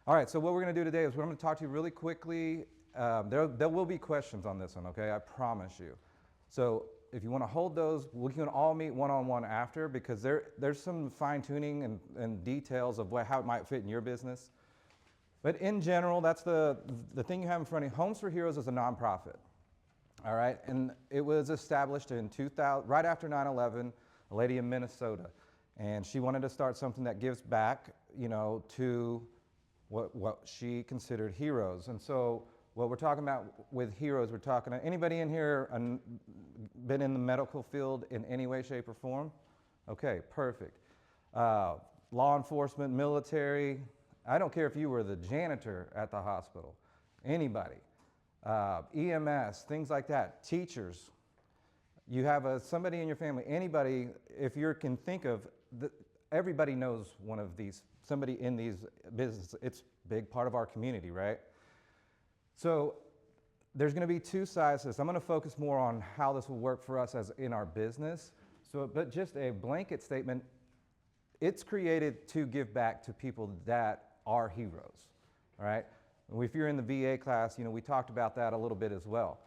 All right, so what we're going to do today is we're going to talk to you really quickly. There will be questions on this one, okay? I promise you. So if you want to hold those, we can all meet one-on-one after, because there's some fine-tuning and details of how it might fit in your business. But in general, that's the thing you have in front of you. Homes for Heroes is a nonprofit, all right? And it was established in 2000, right after 9/11, a lady in Minnesota. And she wanted to start something that gives back, to what she considered heroes. And so what we're talking about with heroes, we're talking to anybody in here been in the medical field in any way, shape, or form? Okay, perfect. Law enforcement, military, I don't care if you were the janitor at the hospital, anybody. EMS, things like that, teachers. You have somebody in your family, anybody, if you can think of, everybody knows one of these, somebody in these businesses. It's a big part of our community, right? So there's going to be two sides to this. I'm going to focus more on how this will work for us as in our business. But just a blanket statement, it's created to give back to people that are heroes, all right? If you're in the VA class, we talked about that a little bit as well.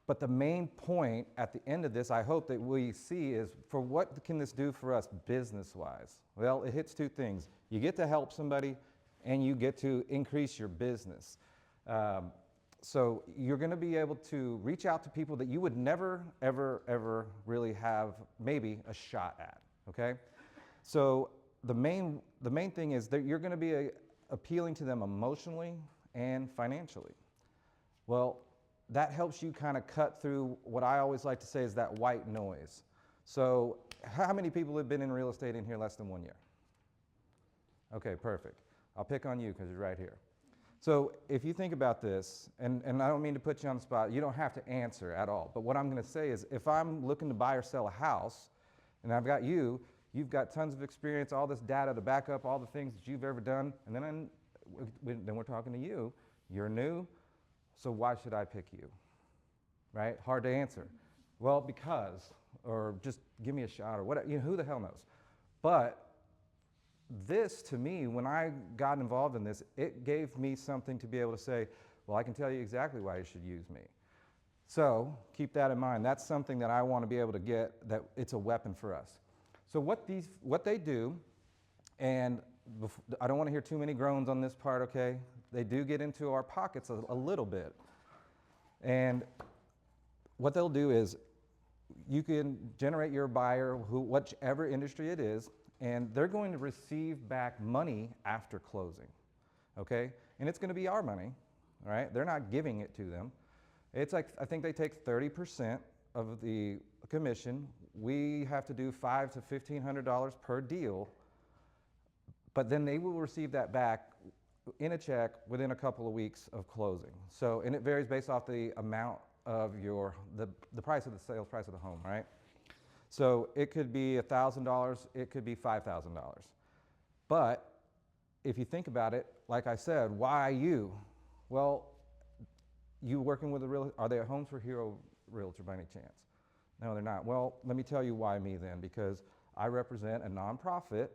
But the main point at the end of this, I hope that we see, is for what can this do for us business-wise? Well, it hits two things. You get to help somebody, and you get to increase your business. So you're going to be able to reach out to people that you would never, ever, ever really have maybe a shot at, okay? So the main thing is that you're going to be appealing to them emotionally and financially. Well, that helps you kind of cut through what I always like to say is that white noise. So how many people have been in real estate in here less than 1 year? Okay, perfect. I'll pick on you because you're right here. So if you think about this, and I don't mean to put you on the spot, you don't have to answer at all. But what I'm going to say is, if I'm looking to buy or sell a house, and I've got you've got tons of experience, all this data to back up all the things that you've ever done, and then we're talking to you, you're new, so why should I pick you? Right? Hard to answer. Well, because, or just give me a shot, or whatever, who the hell knows? But this, to me, when I got involved in this, it gave me something to be able to say, well, I can tell you exactly why you should use me. So keep that in mind. That's something that I want to be able to get, that it's a weapon for us. So what they do, and I don't want to hear too many groans on this part, okay? They do get into our pockets a little bit. And what they'll do is, you can generate your buyer, whichever industry it is, and they're going to receive back money after closing, okay? And it's going to be our money, all right? They're not giving it to them. It's like, I think they take 30% of the commission. We have to do $500 to $1,500 per deal, but then they will receive that back in a check within a couple of weeks of closing. So, and it varies based off the amount of the price of the sales price of the home, right? So it could be $1,000, it could be $5,000. But if you think about it, like I said, why you? Well, you working with are they a Homes for Hero realtor by any chance? No, they're not. Well, let me tell you why me then, because I represent a nonprofit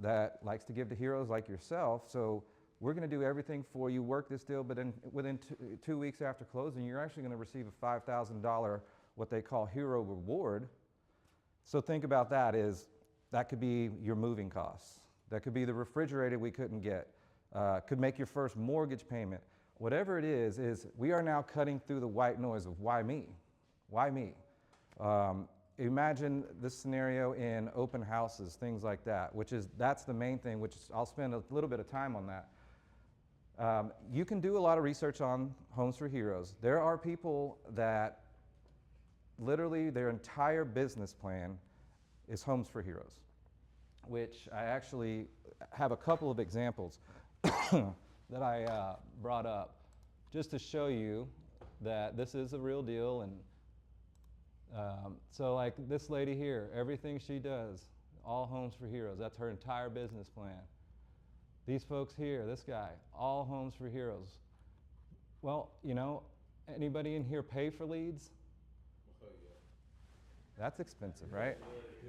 that likes to give to heroes like yourself. So we're going to do everything for you, work this deal, but within 2 weeks after closing, you're actually going to receive a $5,000, what they call hero reward. So think about that. That could be your moving costs. That could be the refrigerator we couldn't get. Could make your first mortgage payment. Whatever it is we are now cutting through the white noise of why me? Why me? Imagine this scenario in open houses, things like that, that's the main thing, which I'll spend a little bit of time on that. You can do a lot of research on Homes for Heroes. There are people that literally their entire business plan is Homes for Heroes, which I actually have a couple of examples that I brought up just to show you that this is a real deal. And so like this lady here, everything she does, all Homes for Heroes, that's her entire business plan. These folks here, this guy, all Homes for Heroes. Well, anybody in here pay for leads? That's expensive, right?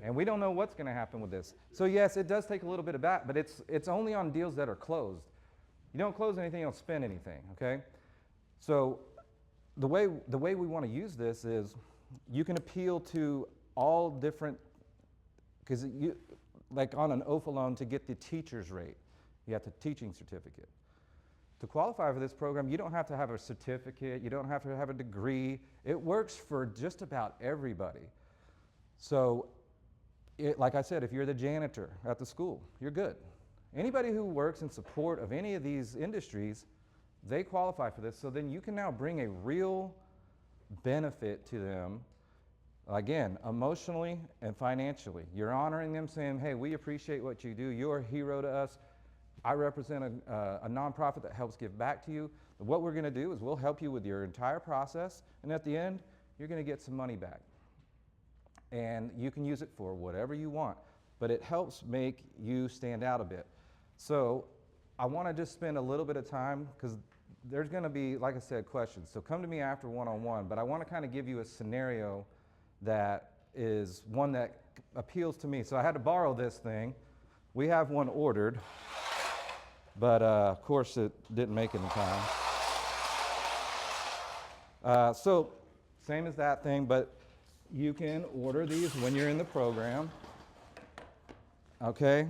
And we don't know what's going to happen with this. So yes, it does take a little bit of that, but it's only on deals that are closed. You don't close anything, you don't spend anything, okay? So the way we want to use this is you can appeal to all different, because you, like on an OFA loan, to get the teacher's rate, you have the teaching certificate. To qualify for this program, you don't have to have a certificate, you don't have to have a degree. It works for just about everybody. So, like I said, if you're the janitor at the school, you're good. Anybody who works in support of any of these industries, they qualify for this. So then you can now bring a real benefit to them, again, emotionally and financially. You're honoring them, saying, hey, we appreciate what you do. You're a hero to us. I represent a nonprofit that helps give back to you. What we're going to do is we'll help you with your entire process, and at the end, you're going to get some money back. And you can use it for whatever you want, but it helps make you stand out a bit. So I want to just spend a little bit of time, because there's going to be, like I said, questions. So come to me after one-on-one, but I want to kind of give you a scenario that is one that appeals to me. So I had to borrow this thing. We have one ordered, but of course it didn't make it in time. So same as that thing, but you can order these when you're in the program, okay?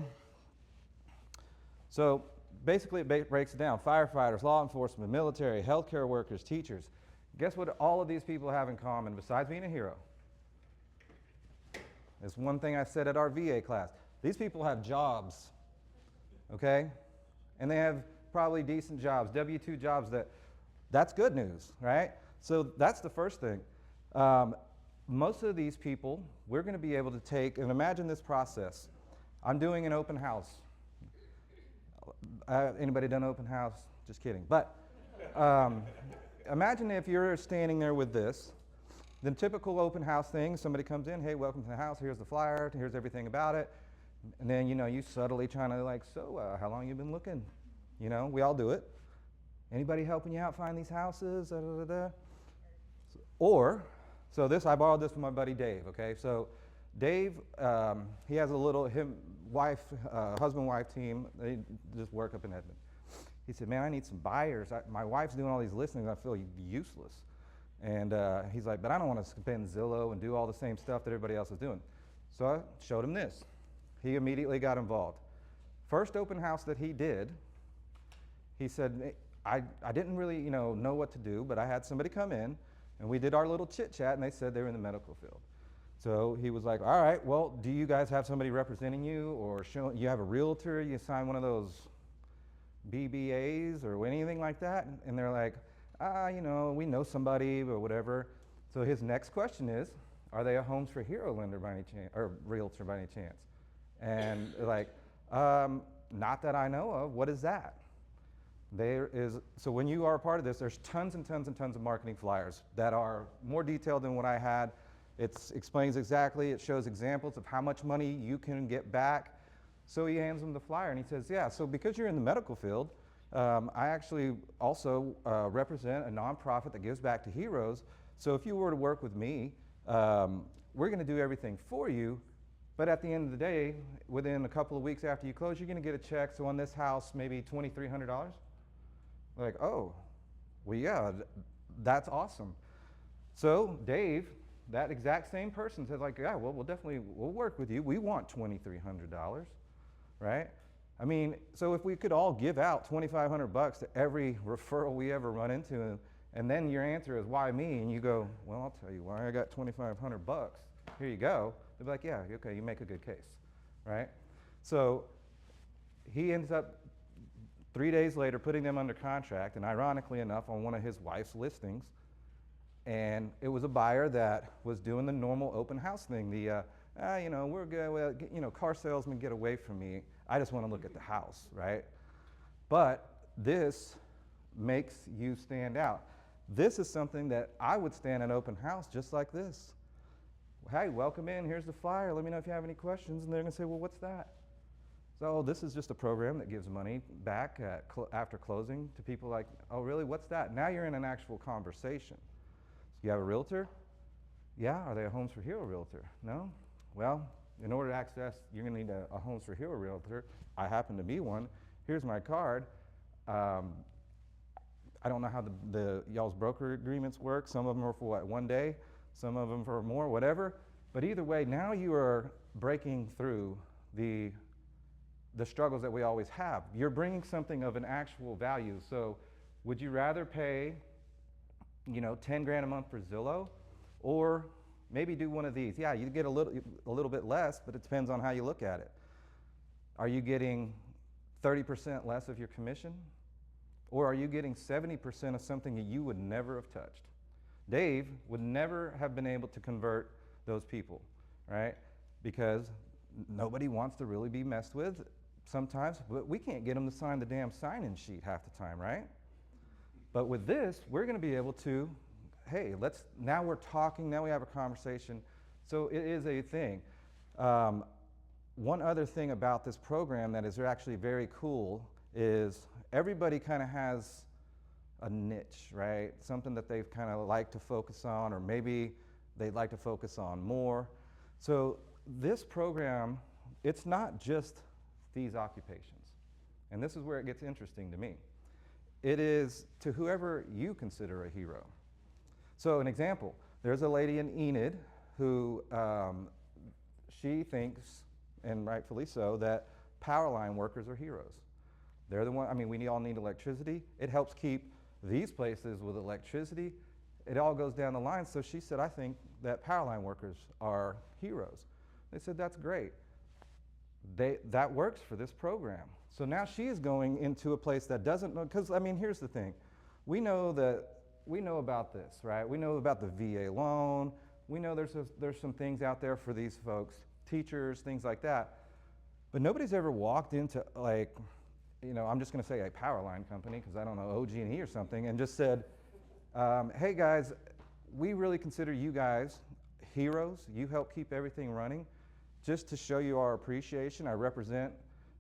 So basically it breaks it down. Firefighters, law enforcement, military, healthcare workers, teachers. Guess what all of these people have in common besides being a hero? It's one thing I said at our VA class. These people have jobs, okay? And they have probably decent jobs, W-2 jobs. That's good news, right? So that's the first thing. Most of these people, we're going to be able to take, and imagine this process. I'm doing an open house. Anybody done open house? Just kidding. But imagine if you're standing there with this. The typical open house thing, somebody comes in, hey, welcome to the house, here's the flyer, here's everything about it. And then, you subtly trying to like, so how long you been looking? We all do it. Anybody helping you out find these houses? Da, da, da, da. So I borrowed this from my buddy Dave, okay? So Dave, he has a little, husband-wife team, they just work up in Edmond. He said, man, I need some buyers. My wife's doing all these listings, I feel useless. And he's like, but I don't want to spend Zillow and do all the same stuff that everybody else is doing. So I showed him this. He immediately got involved. First open house that he did, he said, I didn't really know what to do, but I had somebody come in, and we did our little chit chat, and they said they were in the medical field. So he was like, all right, well, do you guys have somebody representing you, or you have a realtor, you sign one of those BBAs or anything like that? And they're like, we know somebody or whatever. So his next question is, are they a Homes for Hero lender by any chance, or realtor by any chance? And they're like, not that I know of. What is that? So when you are a part of this, there's tons and tons and tons of marketing flyers that are more detailed than what I had. It explains exactly, it shows examples of how much money you can get back. So he hands them the flyer and he says, yeah, so because you're in the medical field, I actually also represent a nonprofit that gives back to heroes. So if you were to work with me, we're going to do everything for you. But at the end of the day, within a couple of weeks after you close, you're going to get a check. So on this house, maybe $2,300. Like, oh, well, yeah, that's awesome. So Dave, that exact same person, says like, yeah, well, we'll work with you. We want $2,300, right? I mean, so if we could all give out $2,500 to every referral we ever run into, and then your answer is, why me? And you go, well, I'll tell you why. I got $2,500. Here you go. They'll be like, yeah, okay, you make a good case, right? So he ends up 3 days later putting them under contract, and ironically enough, on one of his wife's listings. And it was a buyer that was doing the normal open house thing. We're good, well, car salesmen get away from me. I just want to look at the house, right? But this makes you stand out. This is something that I would stand at an open house just like this. Hey, welcome in, here's the flyer, let me know if you have any questions. And they're going to say, well, what's that? So this is just a program that gives money back after closing to people like, oh, really, what's that? Now you're in an actual conversation. You have a realtor, Yeah, are they a Homes for Hero realtor? No? Well, in order to access, you're gonna need a Homes for Hero realtor. I happen to be one. Here's my card. Um, I don't know how the y'all's broker agreements work. Some of them are for what, 1 day? Some of them for more, whatever. But either way, now you are breaking through the struggles that we always have. You're bringing something of an actual value. So would you rather pay, 10 grand a month for Zillow, or maybe do one of these? Yeah, you get a little bit less, but it depends on how you look at it. Are you getting 30% less of your commission? Or are you getting 70% of something that you would never have touched? Dave would never have been able to convert those people, right? Because nobody wants to really be messed with sometimes, but we can't get them to sign the damn sign-in sheet half the time, right? But with this, we're gonna be able to, hey, now we're talking, now we have a conversation. So it is a thing. One other thing about this program that is actually very cool is everybody kind of has a niche, right? Something that they've kind of like to focus on, or maybe they'd like to focus on more. So this program, it's not just these occupations. And this is where it gets interesting to me. It is to whoever you consider a hero. So an example, there's a lady in Enid who she thinks, and rightfully so, that power line workers are heroes. They're the one, we all need electricity. It helps keep these places with electricity. It all goes down the line. So she said, I think that power line workers are heroes. They said, that's great. That works for this program. So now she is going into a place that doesn't know, because here's the thing. We know about this, right? We know about the VA loan. We know there's some things out there for these folks, teachers, things like that. But nobody's ever walked into I'm just going to say a power line company, because I don't know, OG&E or something, and just said, hey guys, we really consider you guys heroes. You help keep everything running. Just to show you our appreciation, I represent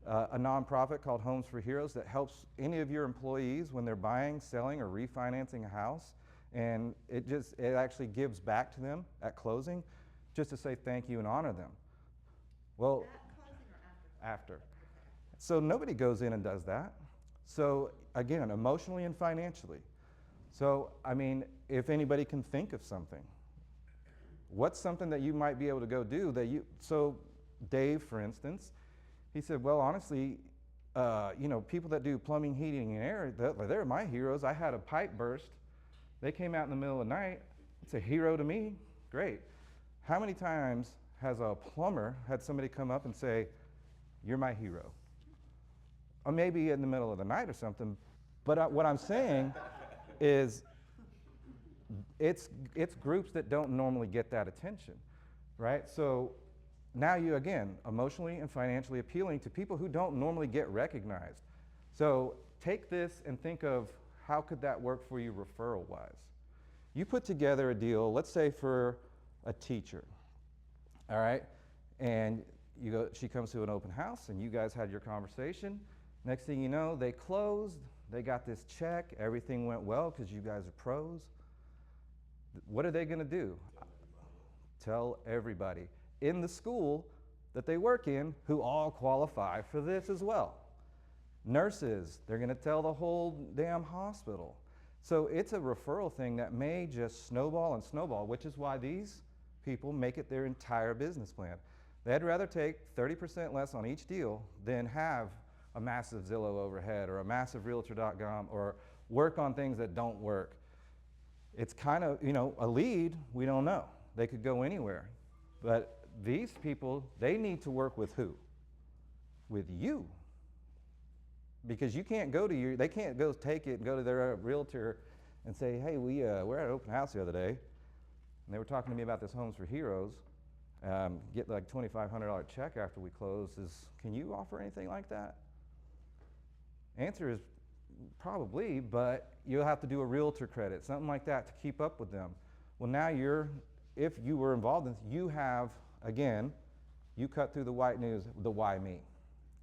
a nonprofit called Homes for Heroes that helps any of your employees when they're buying, selling, or refinancing a house. And it actually gives back to them at closing, just to say thank you and honor them. Well, at closing or after. So nobody goes in and does that. So again, emotionally and financially. So if anybody can think of something, what's something that you might be able to go do so Dave, for instance, he said, well, honestly, people that do plumbing, heating, and air, they're my heroes. I had a pipe burst. They came out in the middle of the night. It's a hero to me. Great. How many times has a plumber had somebody come up and say, you're my hero? Or maybe in the middle of the night or something. But what I'm saying is it's groups that don't normally get that attention, right? So now you, again, emotionally and financially appealing to people who don't normally get recognized. So take this and think of how could that work for you referral-wise. You put together a deal, let's say for a teacher, all right? And she comes to an open house and you guys had your conversation. Next thing you know, they closed, they got this check, everything went well because you guys are pros. What are they gonna do? Tell everybody in the school that they work in who all qualify for this as well. Nurses, they're gonna tell the whole damn hospital. So it's a referral thing that may just snowball and snowball, which is why these people make it their entire business plan. They'd rather take 30% less on each deal than have a massive Zillow overhead or a massive Realtor.com or work on things that don't work. It's kind of, a lead, we don't know. They could go anywhere. But these people, they need to work with who? With you. Because you can't they can't go take it and go to their realtor and say, hey, we're at an open house the other day, and they were talking to me about this Homes for Heroes, get like $2,500 check after we close. Can you offer anything like that? Answer is probably, but you'll have to do a realtor credit, something like that to keep up with them. Well, now if you were involved in this, you have, again, you cut through the white news, the why me.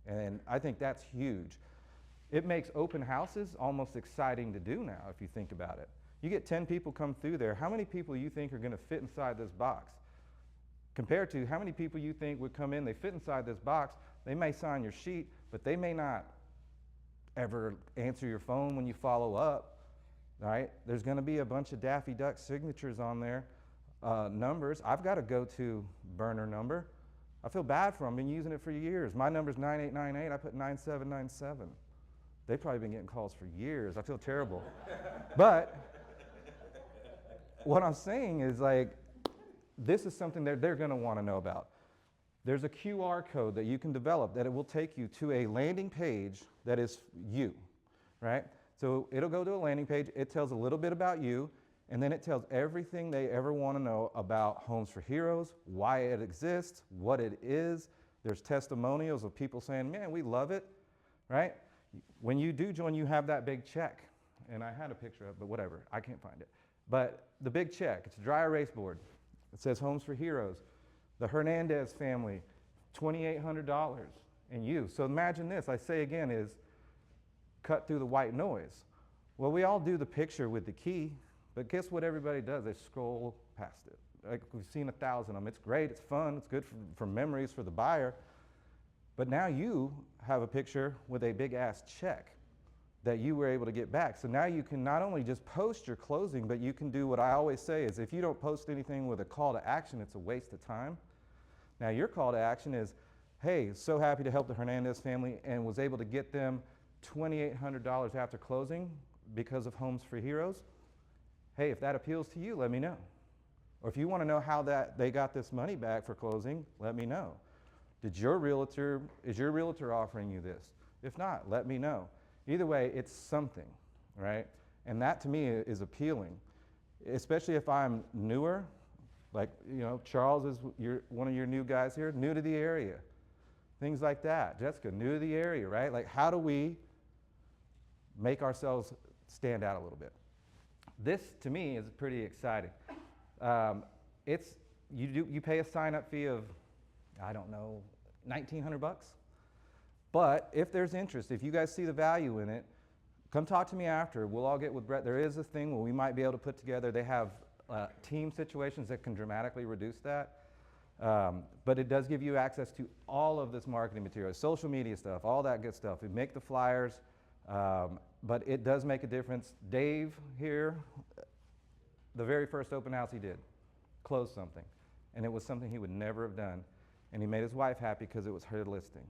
And I think that's huge. It makes open houses almost exciting to do now, if you think about it. You get 10 people come through there, how many people you think are going to fit inside this box? Compared to how many people you think would come in, they fit inside this box, they may sign your sheet, but they may not ever answer your phone when you follow up, right? There's going to be a bunch of Daffy Duck signatures on there, numbers. I've got a go-to burner number. I feel bad for them. I've been using it for years. My number's 9898. I put 9797. They've probably been getting calls for years. I feel terrible. But what I'm saying is, like, this is something that they're going to want to know about. There's a QR code that you can develop that it will take you to a landing page that is you, right? So it'll go to a landing page. It tells a little bit about you, and then it tells everything they ever want to know about Homes for Heroes, why it exists, what it is. There's testimonials of people saying, man, we love it, right? When you do join, you have that big check. And I had a picture of it, but whatever, I can't find it. But the big check, it's a dry erase board. It says Homes for Heroes. The Hernandez family, $2,800 and you. So imagine this, I say again, is cut through the white noise. Well, we all do the picture with the key, but guess what everybody does? They scroll past it. Like, we've seen 1,000 of them. It's great, it's fun, it's good for memories for the buyer. But now you have a picture with a big ass check that you were able to get back. So now you can not only just post your closing, but you can do what I always say is, if you don't post anything with a call to action, it's a waste of time. Now your call to action is, hey, so happy to help the Hernandez family and was able to get them $2,800 after closing because of Homes for Heroes. Hey, if that appeals to you, let me know. Or if you want to know how that they got this money back for closing, let me know. Is your realtor offering you this? If not, let me know. Either way, it's something, right? And that to me is appealing, especially if I'm newer, like, you know, Charles is one of your new guys here, new to the area, things like that. Jessica, new to the area, right? Like, how do we make ourselves stand out a little bit? This, to me, is pretty exciting. You pay a sign-up fee of, I don't know, $1,900. But if there's interest, if you guys see the value in it, come talk to me after. We'll all get with Brett. There is a thing where we might be able to put together, they have team situations that can dramatically reduce that. But it does give you access to all of this marketing material, social media stuff, all that good stuff. We make the flyers, but it does make a difference. Dave here, the very first open house he did, closed something. And it was something he would never have done. And he made his wife happy because it was her listing.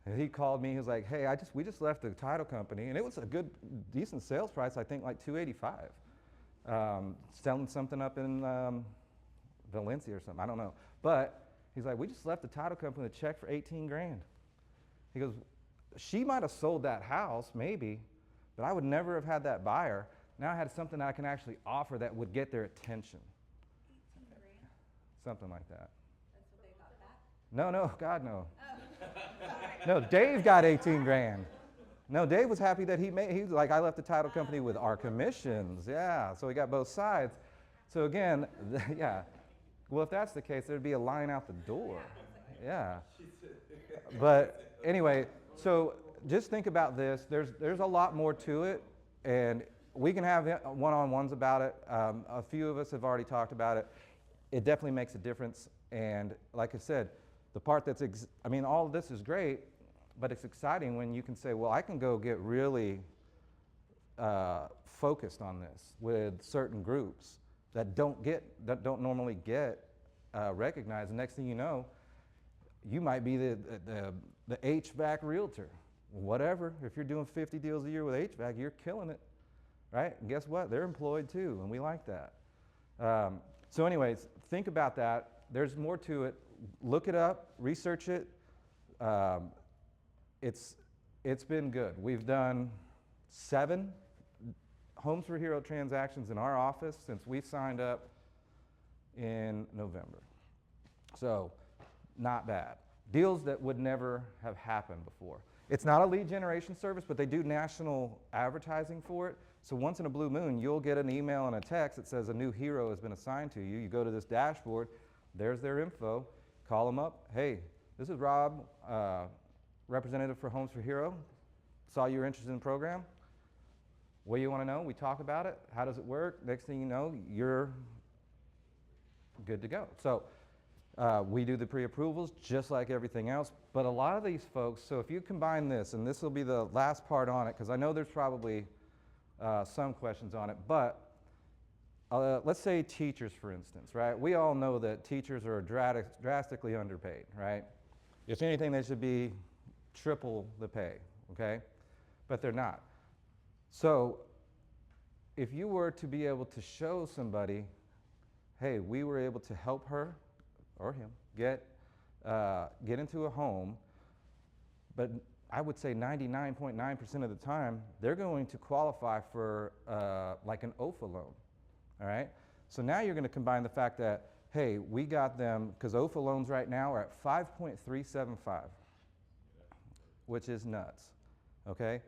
And he called me, he was like, hey, we just left the title company, and it was a good, decent sales price, I think like $285. Selling something up in Valencia or something, I don't know. But he's like, we just left the title company with a check for 18 grand. He goes, she might have sold that house, maybe, but I would never have had that buyer. Now I had something that I can actually offer that would get their attention. 18 grand? Something like that. That's what they got back? No, God, no. Oh, sorry. No, Dave got 18 grand. No, Dave was happy that he was like, I left the title company with our commissions. Yeah, so we got both sides. So again, yeah. Well, if that's the case, there'd be a line out the door. Yeah. But anyway, so just think about this. There's a lot more to it, and we can have one-on-ones about it. A few of us have already talked about it. It definitely makes a difference. And like I said, the part that's, all of this is great, but it's exciting when you can say, well, I can go get really focused on this with certain groups that don't normally get recognized. And next thing you know, you might be the HVAC realtor, whatever. If you're doing 50 deals a year with HVAC, you're killing it, right? And guess what? They're employed too, and we like that. So anyways, think about that. There's more to it. Look it up, research it. It's been good. We've done 7 Homes for Hero transactions in our office since we signed up in November. So, not bad. Deals that would never have happened before. It's not a lead generation service, but they do national advertising for it. So once in a blue moon, you'll get an email and a text that says a new hero has been assigned to you. You go to this dashboard, there's their info, call them up. Hey, this is Rob, representative for Homes for Hero. Saw you were interested in the program. What do you want to know? We talk about it. How does it work? Next thing you know, you're good to go. So we do the pre-approvals just like everything else. But a lot of these folks, so if you combine this, and this will be the last part on it, because I know there's probably some questions on it, but let's say teachers, for instance, right? We all know that teachers are drastically underpaid, right? If anything, they should be triple the pay, okay? But they're not. So if you were to be able to show somebody, hey, we were able to help her or him get into a home, but I would say 99.9% of the time, they're going to qualify for like an OFA loan, all right? So now you're going to combine the fact that, hey, we got them, because OFA loans right now are at 5.375, which is nuts, okay?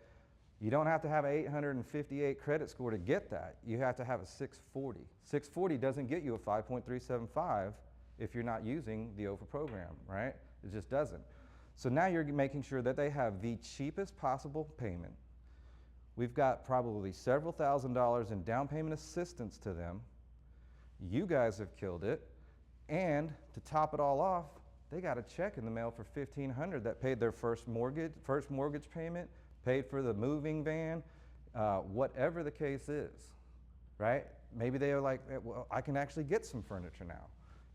You don't have to have an 858 credit score to get that. You have to have a 640. 640 doesn't get you a 5.375 if you're not using the OFA program, right? It just doesn't. So now you're making sure that they have the cheapest possible payment. We've got probably several $1,000s in down payment assistance to them. You guys have killed it. And to top it all off, they got a check in the mail for $1,500 that paid their first mortgage payment, paid for the moving van, whatever the case is, right? Maybe they are like, well, I can actually get some furniture now.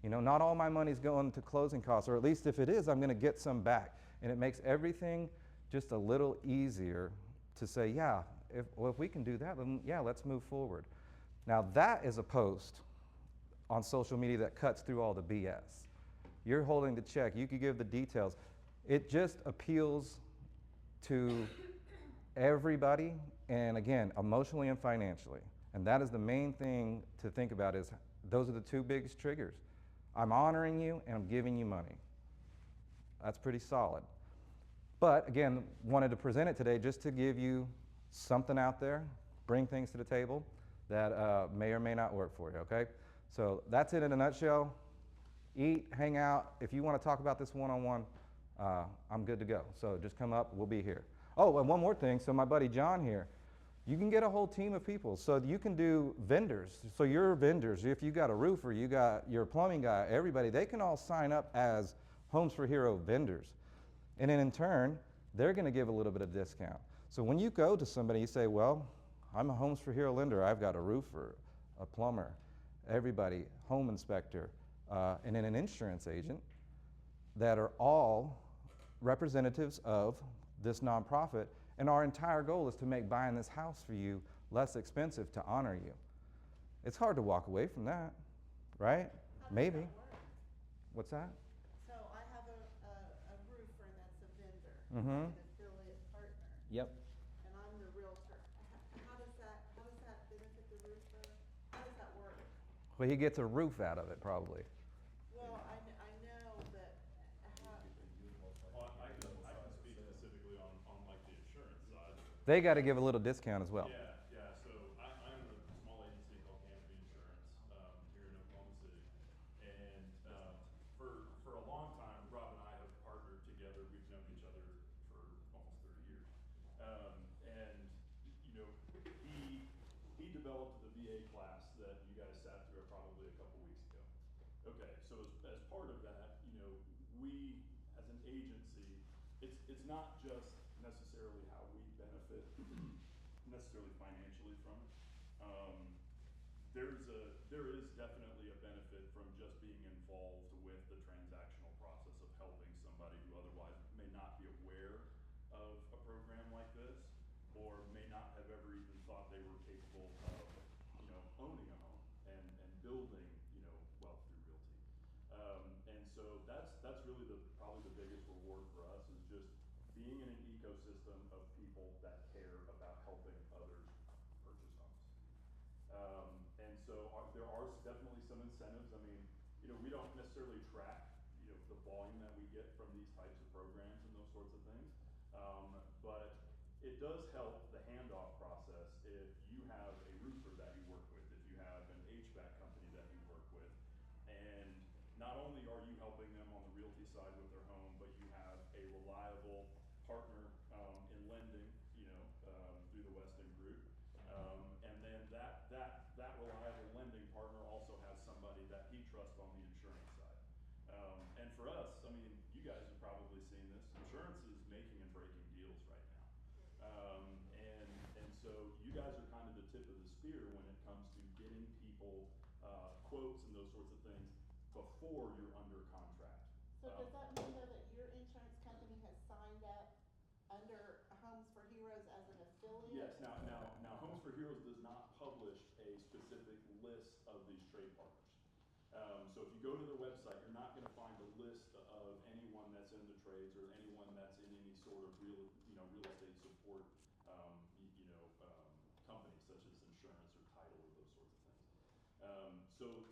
You know, not all my money's going to closing costs, or at least if it is, I'm gonna get some back. And it makes everything just a little easier to say, yeah, if we can do that, then yeah, let's move forward. Now that is a post on social media that cuts through all the BS. You're holding the check, you could give the details. It just appeals to everybody, and again, emotionally and financially. And that is the main thing to think about, is those are the two biggest triggers. I'm honoring you and I'm giving you money. That's pretty solid. But again, wanted to present it today just to give you something out there, bring things to the table that may or may not work for you, okay? So that's it in a nutshell. Eat, hang out. If you want to talk about this one-on-one, I'm good to go. So just come up, we'll be here. Oh, and one more thing, so my buddy John here, you can get a whole team of people. So you can do vendors. So your vendors, if you got a roofer, you got your plumbing guy, everybody, they can all sign up as Homes for Hero vendors. And then in turn, they're gonna give a little bit of discount. So when you go to somebody, you say, well, I'm a Homes for Hero lender. I've got a roofer, a plumber, everybody, home inspector, and then an insurance agent that are all representatives of this nonprofit. And our entire goal is to make buying this house for you less expensive to honor you. It's hard to walk away from that, right? Maybe. That work? What's that? So I have a roofer that's a vendor, Mm-hmm. like an affiliate partner, Yep. and I'm the realtor. How does that benefit the roofer? How does that work? Well, he gets a roof out of it, probably. Well, I know, but how, Well, I can speak specifically on like the insurance side. They got to give a little discount as well. Yeah, so I'm with a small agency called Canopy Insurance, here in Oklahoma City. And, for a long time, Rob and I have partnered together. We've known each other for almost 30 years. And, you know, he developed the VA class that you guys sat through probably a couple weeks ago. Okay, so as part of that, you know, we, as an agency, it's not just necessarily how we benefit necessarily financially from it. There is definitely a benefit from just being involved with the transactional process of helping somebody who otherwise may not be aware of a program like this, or may not have ever even thought they were capable of, you know, owning a home and building, you know, wealth through realty. And so that's really probably the biggest reward for us, is just being in an ecosystem of people that care about helping others purchase homes. And so there are definitely some incentives. I mean, you know, we don't necessarily track, you know, the volume that we get from these types of programs and those sorts of things. But it does help the handoff process if you have a roofer that you work with, if you have an HVAC company that you work with, and not only are you helping them on the realty side with their home, but you have a reliable partner in lending, you know, through the Weston Group, for us, I mean, you guys have probably seen this, insurance is making and breaking deals right now. And so you guys are kind of the tip of the spear when it comes to getting people, quotes and those sorts of things before you're under contract. So does that mean though that your insurance company has signed up under Homes for Heroes as an affiliate? Yes, now Homes for Heroes does not publish a specific list of these trade partners. So if you go to their website, you're not gonna find a list of anyone that's in the trades or anyone that's in any sort of real estate support, company such as insurance or title or those sorts of things.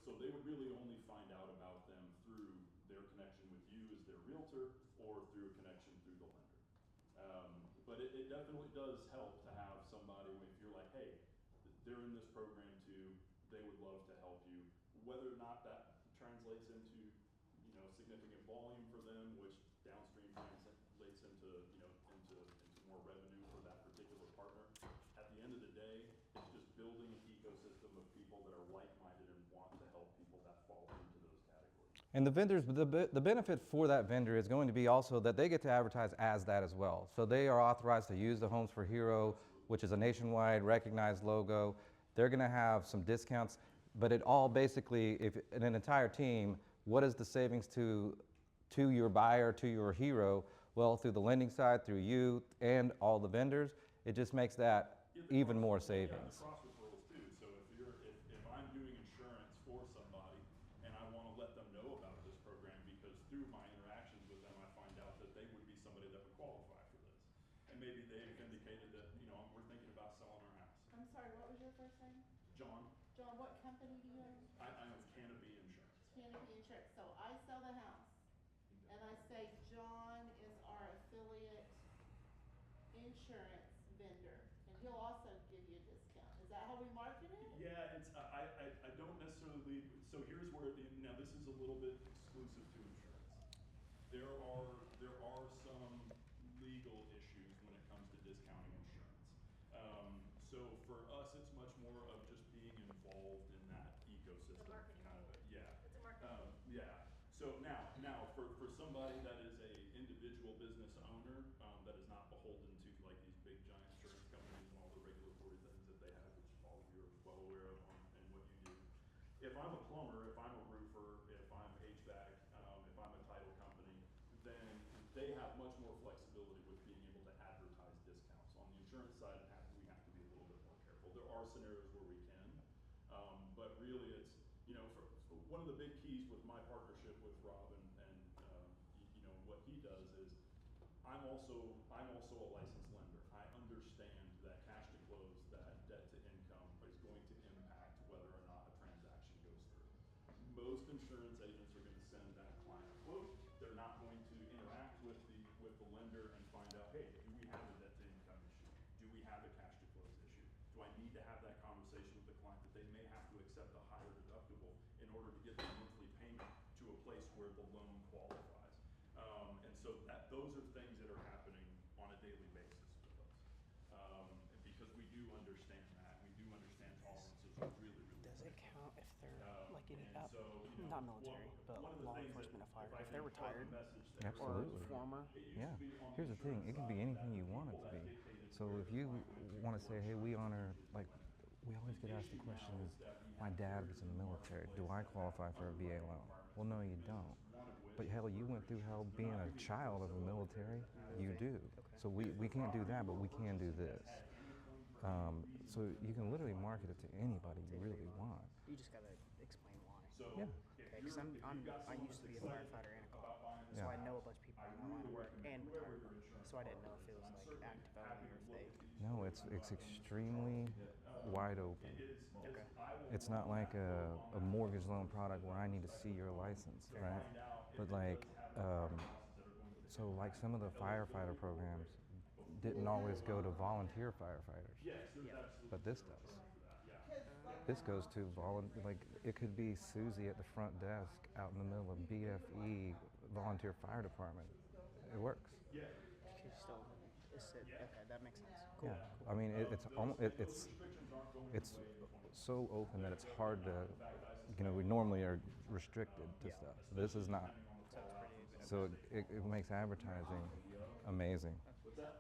So they would really only find out about them through their connection with you as their realtor or through a connection through the lender. But it definitely does help to have somebody, if you're like, hey, they're in this program too, they would love to help you. Whether or not that translates into, significant volume for them, which downstream translates into, into more revenue for that particular partner. At the end of the day, it's just building an ecosystem of people that are like-minded and want to help people that fall into those categories. And the vendors, the benefit for that vendor is going to be also that they get to advertise as that as well. So they are authorized to use the Homes for Hero, which is a nationwide recognized logo. They're going to have some discounts, but it all basically, if in an entire team, what is the savings to your buyer, to your hero? Well, through the lending side, through you and all the vendors, it just makes that even more savings. Yeah, the cross referrals too. So if I'm doing insurance for somebody and I want to let them know about this program because through my interactions with them, I find out that they would be somebody that would qualify for this. And maybe they've indicated that, we're thinking about selling our house. I'm sorry, what was your first name? John, John, what company do you own? I own Canopy Insurance. Canopy Insurance. So I sell the house and I say John is our affiliate insurance vendor and he'll also give you a discount. Is that how we market it? Yeah, it's, I don't necessarily lead, so here's where, now this is a little bit exclusive to insurance. There are some legal issues when it comes to discounting insurance. So for us, it's much more of just being involved in that ecosystem. Yeah. It's a marketing. Yeah. So now for somebody that is a individual business owner, that is not beholden to like these big giant insurance companies and all the regulatory things that they have, which all of you are well aware of and what you do. If I'm a plumber, if I'm a roofer, if I'm HVAC, if I'm a title company, then they have much more flexibility with being able to advertise discounts. On the insurance side, we have to be a little bit more careful. There are scenarios where we can, but really it's, for one of the big keys with my partnership with Rob and what he does is I'm also a licensed lender. I understand that cash to close, that debt to income is going to impact whether or not a transaction goes through. Most insurance agents are going to send that client a quote. They're not going to interact with the lender and find out, hey, do we have a debt to income issue? Do we have a cash to close issue? Do I need to have that conversation with the client that they may have to accept a higher deductible in order to get the monthly payment to a place where the loan qualifies? And so those are things that are happening on a daily basis with us. Because we do understand that. We do understand tolerances are really, really Does it important. count if they're like in, And so, not military, but one of the law things enforcement that- or fire? if I If they're can plug a retired message there, Absolutely. or former, it used Yeah. to be on the Here's the thing, it can be insurance anything side you that want it people to be. that dictated So where if you the client went want to for say, hey, we insurance honor, and like, we always get asked the question is, my dad was in the military, do I qualify for a VA loan? Well, no, you don't. But hell, you went through hell being a child of the military, you do. So we can't do that, but we can do this. So you can literally market it to anybody you really want. you just gotta explain why. Yeah. Okay, because I used to be a firefighter and a cop, so Yeah. I know a bunch of people in my line of work and retired. So I didn't know if it was like active only or if they. No, it's extremely wide open. Okay. It's not like a mortgage loan product where I need to see your license, right? But like, so like some of the firefighter programs didn't always go to volunteer firefighters, but this does. This goes to like it could be Susie at the front desk out in the middle of BFE volunteer fire department. It works. She's still. Okay, that makes sense. Cool. Yeah. I mean, it's so open that it's hard to, we normally are restricted to stuff. This is not. So it's pretty so it makes advertising amazing.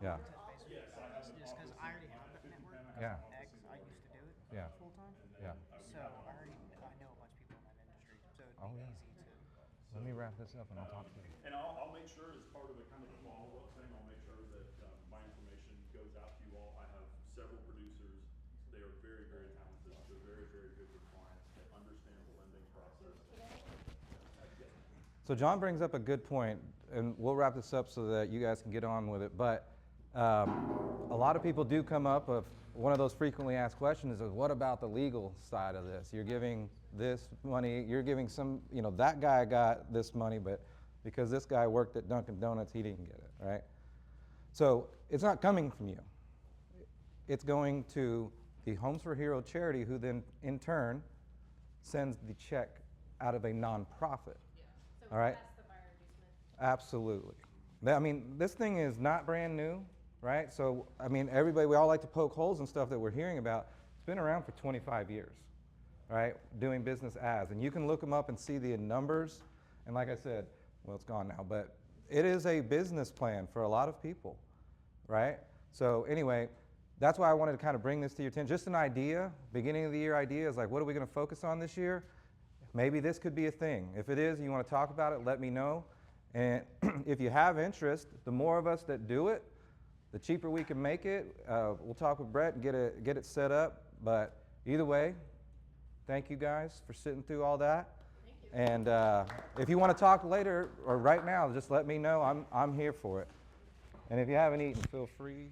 Yeah. Touch base with you about this, just because I already have that network. Yeah. X, I used to do it Yeah. full time. Yeah. So I know a bunch of people in that industry. So it'd Oh, be yeah. easy to. Let me wrap this up and I'll talk to you. And I'll make sure as part of a kind of a follow-up thing, I'll make sure that my information goes out to you all. I have several producers. They are very, very talented. They're very, very good with clients. They understand the lending process. So John brings up a good point, and we'll wrap this up so that you guys can get on with it. But a lot of people do come up of one of those frequently asked questions is, what about the legal side of this? You're giving this money, you're giving some, that guy got this money, but because this guy worked at Dunkin' Donuts, he didn't get it, right? So it's not coming from you. It's going to the Homes for Hero charity, who then in turn sends the check out of a nonprofit. So All right. that's the buyer inducement. Absolutely. I mean, this thing is not brand new, right? So, I mean, everybody, we all like to poke holes and stuff that we're hearing about. It's been around for 25 years, right? Doing business as. And you can look them up and see the numbers. And like I said, well, it's gone now, but it is a business plan for a lot of people, right? So anyway, that's why I wanted to kind of bring this to your attention. Just an idea, beginning of the year idea is like, what are we going to focus on this year? Maybe this could be a thing. If it is and you want to talk about it, let me know. And if you have interest, the more of us that do it, the cheaper we can make it. We'll talk with Brett and get it set up. But either way, thank you guys for sitting through all that. Thank you. And if you want to talk later or right now, just let me know. I'm here for it. And if you haven't eaten, feel free.